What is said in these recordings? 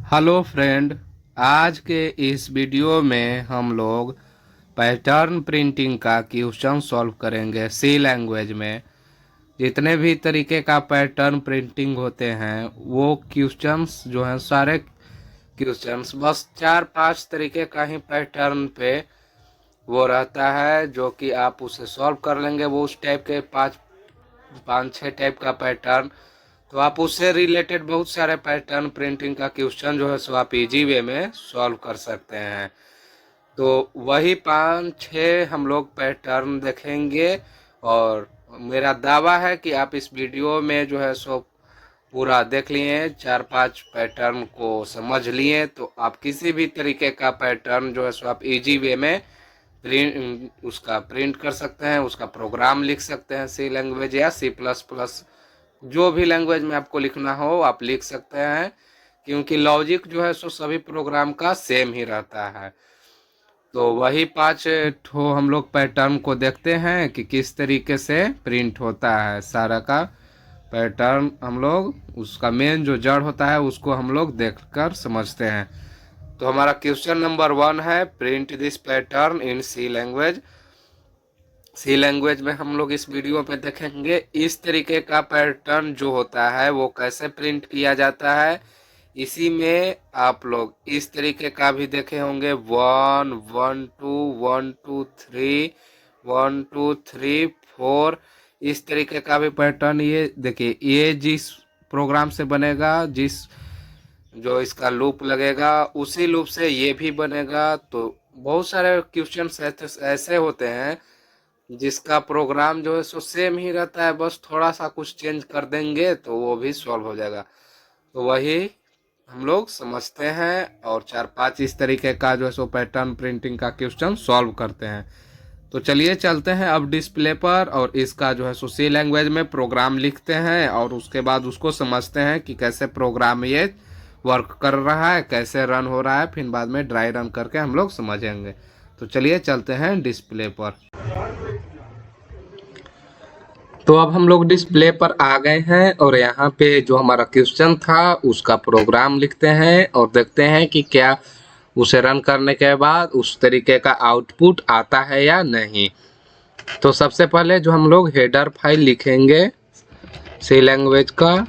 Hello friend. आज के इस वीडियो में हम लोग पैटर्न प्रिंटिंग का क्वेश्चन सॉल्व करेंगे सी लैंग्वेज में। जितने भी तरीके का पैटर्न प्रिंटिंग होते हैं वो क्वेश्चंस जो हैं सारे क्वेश्चंस बस 4-5 तरीके का ही पैटर्न पे वो रहता है जो कि आप उसे सॉल्व कर लेंगे। वो उस टाइप के 5-6 टाइप का पैटर्न, तो आप उससे रिलेटेड बहुत सारे पैटर्न प्रिंटिंग का क्वेश्चन जो है सो आप इजी वे में सॉल्व कर सकते हैं। तो वही 5-6 हम लोग पैटर्न देखेंगे और मेरा दावा है कि आप इस वीडियो में जो है सो पूरा देख लिए, 4-5 पैटर्न को समझ लिए, तो आप किसी भी तरीके का पैटर्न जो है सो आप इजी वे में उसका प्रिंट कर सकते हैं, उसका प्रोग्राम लिख सकते हैं। सी लैंग्वेज या C++, जो भी लैंग्वेज में आपको लिखना हो आप लिख सकते हैं, क्योंकि लॉजिक जो है सो सभी प्रोग्राम का सेम ही रहता है। तो वही 5 ठो हम लोग पैटर्न को देखते हैं कि किस तरीके से प्रिंट होता है। सारा का पैटर्न हम लोग उसका मेन जो जड़ होता है उसको हम लोग देखकर समझते हैं। तो हमारा क्वेश्चन नंबर 1 है, print this pattern in C language. C language में हम लोग इस वीडियो पे देखेंगे इस तरीके का पैटर्न जो होता है वो कैसे प्रिंट किया जाता है। इसी में आप लोग इस तरीके का भी देखे होंगे, 1 1 2 1 2 3 1 2 3 4, इस तरीके का भी पैटर्न। ये देखिए, ये जिस प्रोग्राम से बनेगा, जिस जो इसका लूप लगेगा उसी लूप से ये भी बनेगा। तो बहुत सारे क्वेश्चन ऐसे होते हैं जिसका प्रोग्राम जो है सो सेम ही रहता है, बस थोड़ा सा कुछ चेंज कर देंगे तो वो भी सॉल्व हो जाएगा। तो वही हम लोग समझते हैं और 4-5 इस तरीके का जो है सो पैटर्न प्रिंटिंग का क्वेश्चन सॉल्व करते हैं। तो चलिए चलते हैं अब डिस्प्ले पर और इसका जो है सो सी लैंग्वेज में प्रोग्राम लिखते हैं और उसके बाद उसको समझते हैं कि कैसे प्रोग्राम ये वर्क कर रहा है, कैसे रन हो रहा है। फिर बाद में ड्राई रन करके हम लोग समझेंगे। तो चलिए चलते हैं डिस्प्ले पर। तो अब हम लोग डिस्प्ले पर आ गए हैं और यहाँ पे जो हमारा क्वेश्चन था उसका प्रोग्राम लिखते हैं और देखते हैं कि क्या उसे रन करने के बाद उस तरीके का आउटपुट आता है या नहीं। तो सबसे पहले जो हम लोग हेडर फाइल लिखेंगे सी लैंग्वेज का,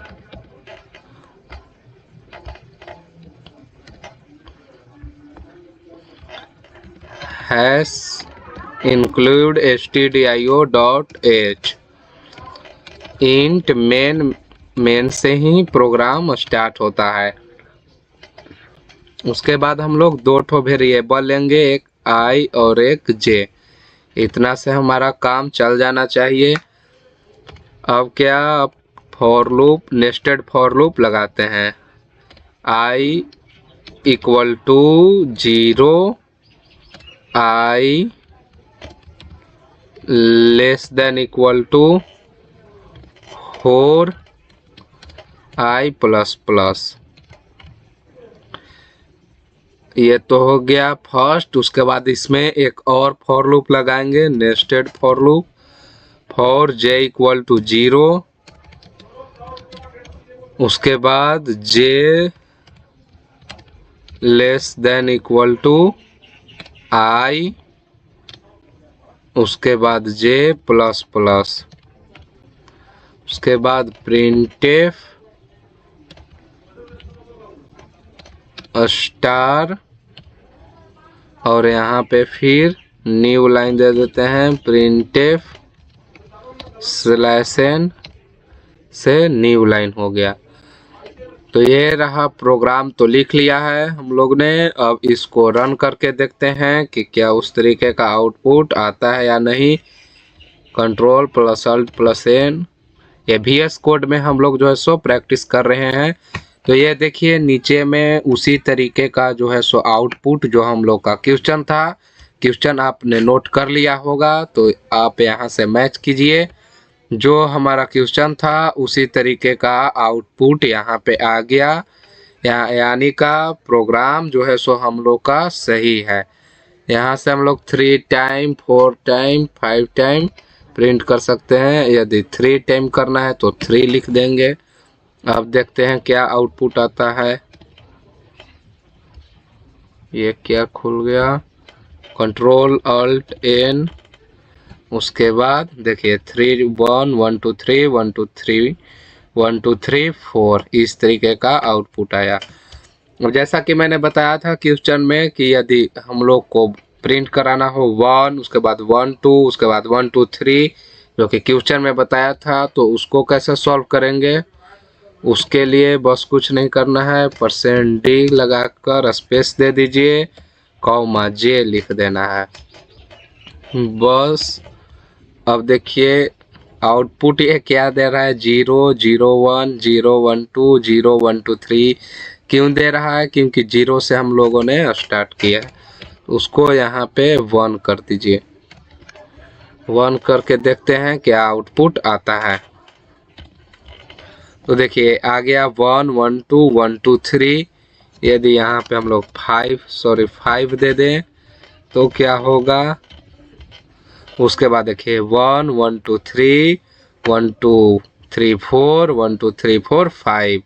hash include stdio.h int main से ही प्रोग्राम स्टार्ट होता है। उसके बाद हम लोग 2 ठो वेरिएबल लेंगे, एक i और एक j। इतना से हमारा काम चल जाना चाहिए। अब क्या, for loop, nested for loop लगाते हैं। i = 0, i <= 4, i++। ये तो हो गया फर्स्ट। उसके बाद इसमें एक और फॉर लूप लगाएंगे, nested for loop, for j = 0। उसके बाद j <= i, उसके बाद j++। उसके बाद printf स्टार और यहाँ पे फिर न्यू लाइन दे देते हैं, printf /n से न्यू लाइन हो गया। तो ये रहा प्रोग्राम, तो लिख लिया है हम लोग ने। अब इसको रन करके देखते हैं कि क्या उस तरीके का आउटपुट आता है या नहीं। Ctrl+Alt+N, ये VS कोड में हम लोग जो है सो प्रैक्टिस कर रहे हैं। तो ये देखिए नीचे में उसी तरीके का जो है सो आउटपुट जो हम लोग का क्वेश्चन था, क्वेश्चन आपने नोट कर लिया होगा तो आप यहाँ से मैच कीजिए। जो हमारा क्वेश्चन था उसी तरीके का आउटपुट यहाँ पे आ गया, यानी का प्रोग्राम जो है सो हम लोग का सही है। यहाँ से हम लोग 3 टाइम 4 टाइम 5 टाइम प्रिंट कर सकते हैं। यदि 3 टाइम करना है तो 3 लिख देंगे। अब देखते हैं क्या आउटपुट आता है। ये क्या खुल गया, कंट्रोल अल्ट एन, उसके बाद देखिए 3 1 1 2 3 1 2 3 1 2 3 4 इस तरीके का आउटपुट आया। और जैसा कि मैंने बताया था क्वेश्चन में कि यदि हम लोग को प्रिंट कराना हो 1, उसके बाद 1 2, उसके बाद 1 2 3, जो कि क्वेश्चन में बताया था, तो उसको कैसे सॉल्व करेंगे। उसके लिए बस कुछ नहीं करना है, %d लगाकर स्पेस दे दीजिए, कॉमा जे लिख देना है बस। अब देखिए आउटपुट ये क्या दे रहा है, 0 0 1 0 1 2 0 1 2 3। क्यों दे रहा है, क्योंकि 0 से हम लोगों ने स्टार्ट किया है। उसको यहाँ पे 1 कर दीजिए, 1 करके देखते हैं क्या आउटपुट आता है। तो देखिए आ गया 1 1 2 1 2 3। यदि यहाँ पे हम लोग 5 दे दें तो क्या होगा। उसके बाद देखिए 1 1 2 3 1 2 3 4 1 2 3 4 5।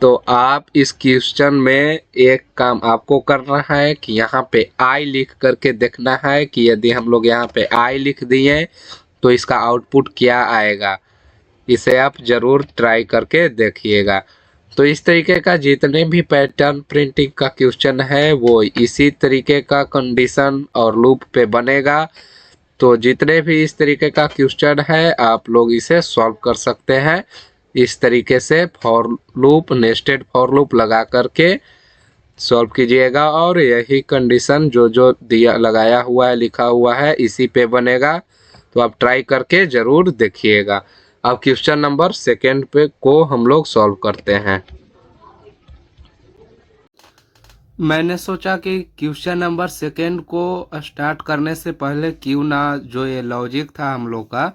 तो आप इस क्वेश्चन में एक काम आपको करना है कि यहाँ पे आई लिख करके देखना है कि यदि हम लोग यहाँ पे आई लिख दिए तो इसका आउटपुट क्या आएगा। इसे आप जरूर ट्राई करके देखिएगा। तो इस तरीके का जितने भी पैटर्न प्रिंटिंग का क्वेश्चन है वो इसी तरीके का कंडीशन और लूप पे बनेगा। तो जितने भी इस तरीके का क्वेश्चन है आप लोग इसे सॉल्व कर सकते हैं। इस तरीके से for loop, nested for loop लगा करके सॉल्व कीजिएगा और यही कंडीशन जो जो दिया लगाया हुआ है, लिखा हुआ है, इसी पे बनेगा। तो आप ट्राई करके ज़रूर देखिएगा। अब क्वेश्चन नंबर 2 पे को हम लोग सॉल्व करते हैं। मैंने सोचा कि क्वेश्चन नंबर 2 को स्टार्ट करने से पहले क्यों ना जो ये लॉजिक था हम लोग का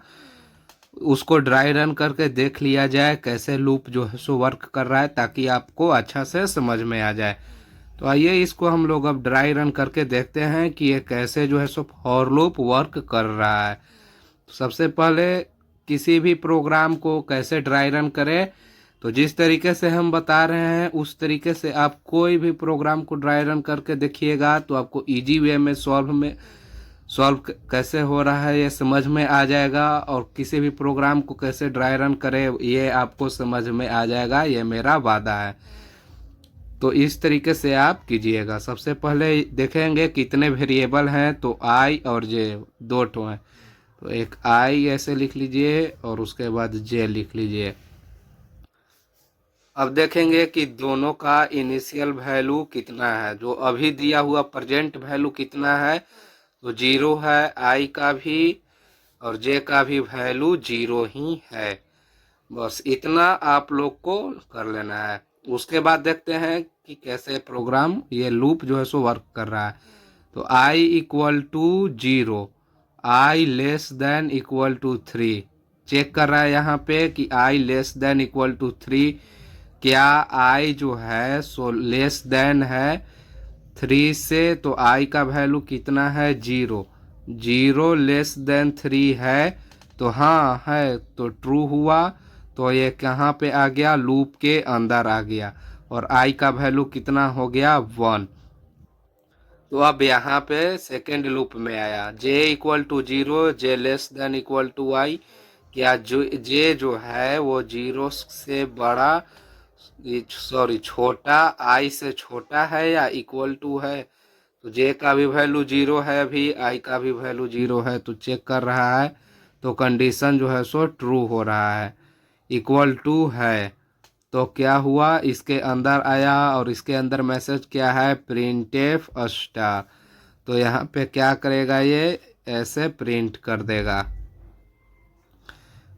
उसको ड्राई रन करके देख लिया जाए कैसे लूप जो है सो वर्क कर रहा है, ताकि आपको अच्छा से समझ में आ जाए। तो आइए इसको हम लोग अब ड्राई रन करके देखते हैं कि ये कैसे जो है सो फॉर लूप वर्क कर रहा है। तो सबसे पहले किसी भी प्रोग्राम को कैसे ड्राई रन करें, तो जिस तरीके से हम बता रहे हैं उस तरीके से आप कोई भी प्रोग्राम को ड्राई रन करके देखिएगा तो आपको इजी वे में सॉल्व कैसे हो रहा है ये समझ में आ जाएगा। और किसी भी प्रोग्राम को कैसे ड्राई रन करें ये आपको समझ में आ जाएगा, ये मेरा वादा है। तो इस तरीके से आप कीजिएगा। सबसे पहले देखेंगे कितने वेरिएबल हैं, तो आई और जे 2 ठो हैं। तो एक आई ऐसे लिख लीजिए और उसके बाद जे लिख लीजिए। अब देखेंगे कि दोनों का इनिशियल वैल्यू कितना है। जो अभी दिया हुआ प्रेजेंट वैल्यू कितना है, तो 0 है। आई का भी और जे का भी वैल्यू 0 ही है। बस इतना आप लोग को कर लेना है। उसके बाद देखते हैं कि कैसे प्रोग्राम ये लूप जो है सो वर्क कर रहा है। तो I equal to 0, I less than equal to 3 check कर रहा है यहाँ पे कि I less than equal to 3। क्या आई जो है सो लेस देन है 3 से, तो आई का वैल्यू कितना है 0। 0 लेस देन 3 है तो हाँ है, तो ट्रू हुआ। तो ये कहाँ पे आ गया, लूप के अंदर आ गया। और आई का वैल्यू कितना हो गया 1। तो अब यहाँ पे सेकेंड लूप में आया J equal to 0, J less than equal to I. क्या जो जे जो है वो 0 से बड़ा, सॉरी छोटा, आई से छोटा है या इक्वल टू है। तो जे का भी वैल्यू 0 है, अभी आई का भी वैल्यू 0 है। तो चेक कर रहा है तो कंडीशन जो है सो ट्रू हो रहा है, इक्वल टू है। तो क्या हुआ, इसके अंदर आया और इसके अंदर मैसेज क्या है, प्रिंटफ स्टार। तो यहाँ पे क्या करेगा, ये ऐसे प्रिंट कर देगा।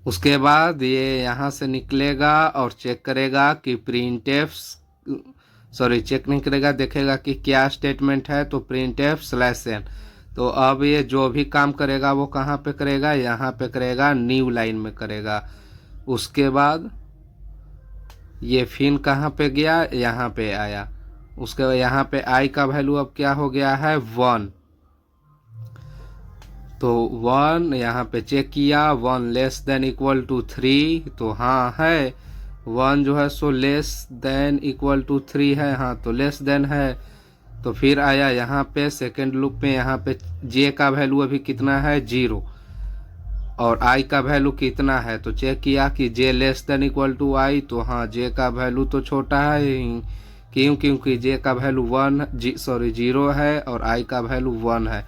उसके बाद ये यहाँ से निकलेगा और चेक करेगा कि प्रिंटफ, सॉरी चेक नहीं करेगा, देखेगा कि क्या स्टेटमेंट है। तो printf/n। तो अब ये जो भी काम करेगा वो कहाँ पे करेगा, यहाँ पे करेगा, न्यू लाइन में करेगा। उसके बाद ये फिर कहाँ पे गया, यहाँ पे आया। उसके बाद यहाँ पे आई का वैल्यू अब क्या हो गया है 1। तो 1 यहाँ पे चेक किया, 1 लेस देन इक्वल टू 3, तो हाँ है 1 जो है so less than equal to 3 है, हाँ तो लेस देन है। तो फिर आया यहाँ पे सेकेंड लूप में, यहाँ पे जे का वैल्यू अभी कितना है 0 और आई का वैल्यू कितना है, तो चेक किया कि जे लेस देन इक्वल टू आई, तो हाँ जे का वैल्यू तो छोटा है ही, क्योंकि जे का वैल्यू 0 है और आई का वैल्यू 1 है।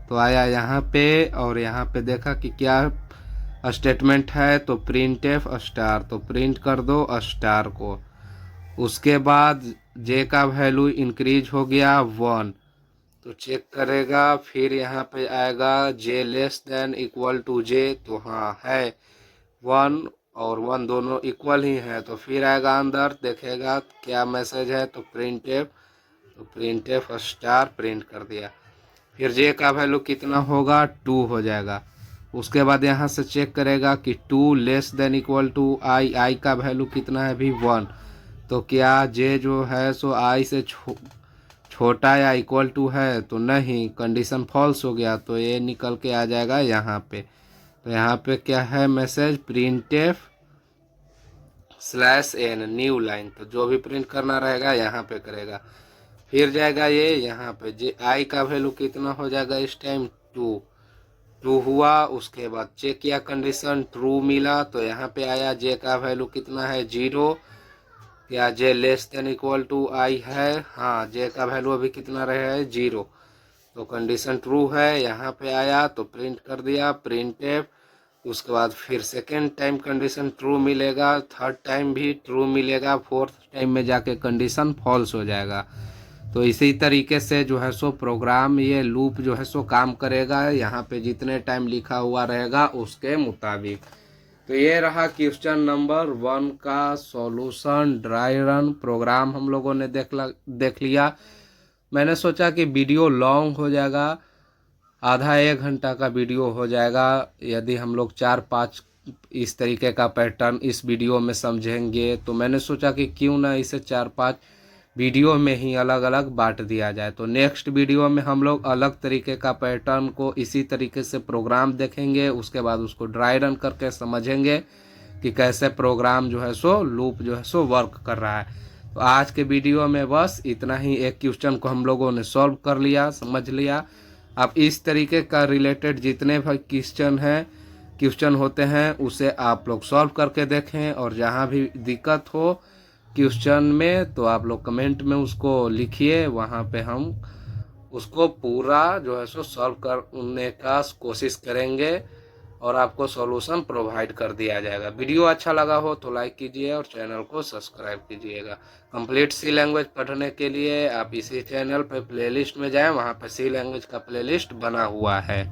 तो आया यहाँ पे और यहाँ पे देखा कि क्या स्टेटमेंट है, तो प्रिंट एफ स्टार, तो प्रिंट कर दो स्टार को। उसके बाद जे का वैल्यू इंक्रीज हो गया 1, तो चेक करेगा, फिर यहाँ पे आएगा जे लेस देन इक्वल टू जे, तो हाँ है 1 और 1 दोनों इक्वल ही है। तो फिर आएगा अंदर देखेगा क्या मैसेज है, तो प्रिंट एफ स्टार प्रिंट कर दिया। फिर जे का वैल्यू कितना होगा 2 हो जाएगा। उसके बाद यहाँ से चेक करेगा कि 2 लेस देन इक्वल टू आई, आई का वैल्यू कितना है अभी 1, तो क्या जे जो है सो आई से छोटा या इक्वल टू है, तो नहीं, कंडीशन फॉल्स हो गया, तो ये निकल के आ जाएगा यहाँ पे। तो यहाँ पे क्या है message, printf /n new line, तो जो भी प्रिंट करना रहेगा यहाँ पे करेगा। फिर जाएगा ये यहाँ पे जे आई का वैल्यू कितना हो जाएगा इस टाइम 2 हुआ। उसके बाद चेक किया कंडीशन ट्रू मिला, तो यहाँ पे आया जे का वैल्यू कितना है 0, क्या जे लेस देन इक्वल टू आई है, हाँ जे का वैल्यू अभी कितना रहे 0, तो कंडीशन ट्रू है। यहाँ पे आया तो प्रिंट कर दिया प्रिंट एफ। उसके बाद फिर सेकेंड टाइम कंडीशन ट्रू मिलेगा, थर्ड टाइम भी ट्रू मिलेगा, फोर्थ टाइम में जाके कंडीशन फॉल्स हो जाएगा। तो इसी तरीके से जो है सो प्रोग्राम ये लूप जो है सो काम करेगा, यहाँ पे जितने टाइम लिखा हुआ रहेगा उसके मुताबिक। तो ये रहा क्वेश्चन नंबर 1 का सॉल्यूशन। ड्राई रन प्रोग्राम हम लोगों ने देख लिया। मैंने सोचा कि वीडियो लॉन्ग हो जाएगा, आधा 1 घंटा का वीडियो हो जाएगा यदि हम लोग 4-5 इस तरीके का पैटर्न इस वीडियो में समझेंगे। तो मैंने सोचा कि क्यों ना इसे 4-5 वीडियो में ही अलग अलग बांट दिया जाए। तो नेक्स्ट वीडियो में हम लोग अलग तरीके का पैटर्न को इसी तरीके से प्रोग्राम देखेंगे, उसके बाद उसको ड्राई रन करके समझेंगे कि कैसे प्रोग्राम जो है सो लूप जो है सो वर्क कर रहा है। तो आज के वीडियो में बस इतना ही, एक क्वेश्चन को हम लोगों ने सॉल्व कर लिया, समझ लिया। अब इस तरीके का रिलेटेड जितने भी क्वेश्चन होते हैं उसे आप लोग सॉल्व करके देखें, और जहाँ भी दिक्कत हो क्वेश्चन में तो आप लोग कमेंट में उसको लिखिए, वहाँ पे हम उसको पूरा जो है सो सॉल्व करने का कोशिश करेंगे और आपको सॉल्यूशन प्रोवाइड कर दिया जाएगा। वीडियो अच्छा लगा हो तो लाइक कीजिए और चैनल को सब्सक्राइब कीजिएगा। कंप्लीट सी लैंग्वेज पढ़ने के लिए आप इसी चैनल पे प्लेलिस्ट में जाएं, वहाँ पे सी लैंग्वेज का प्लेलिस्ट बना हुआ है।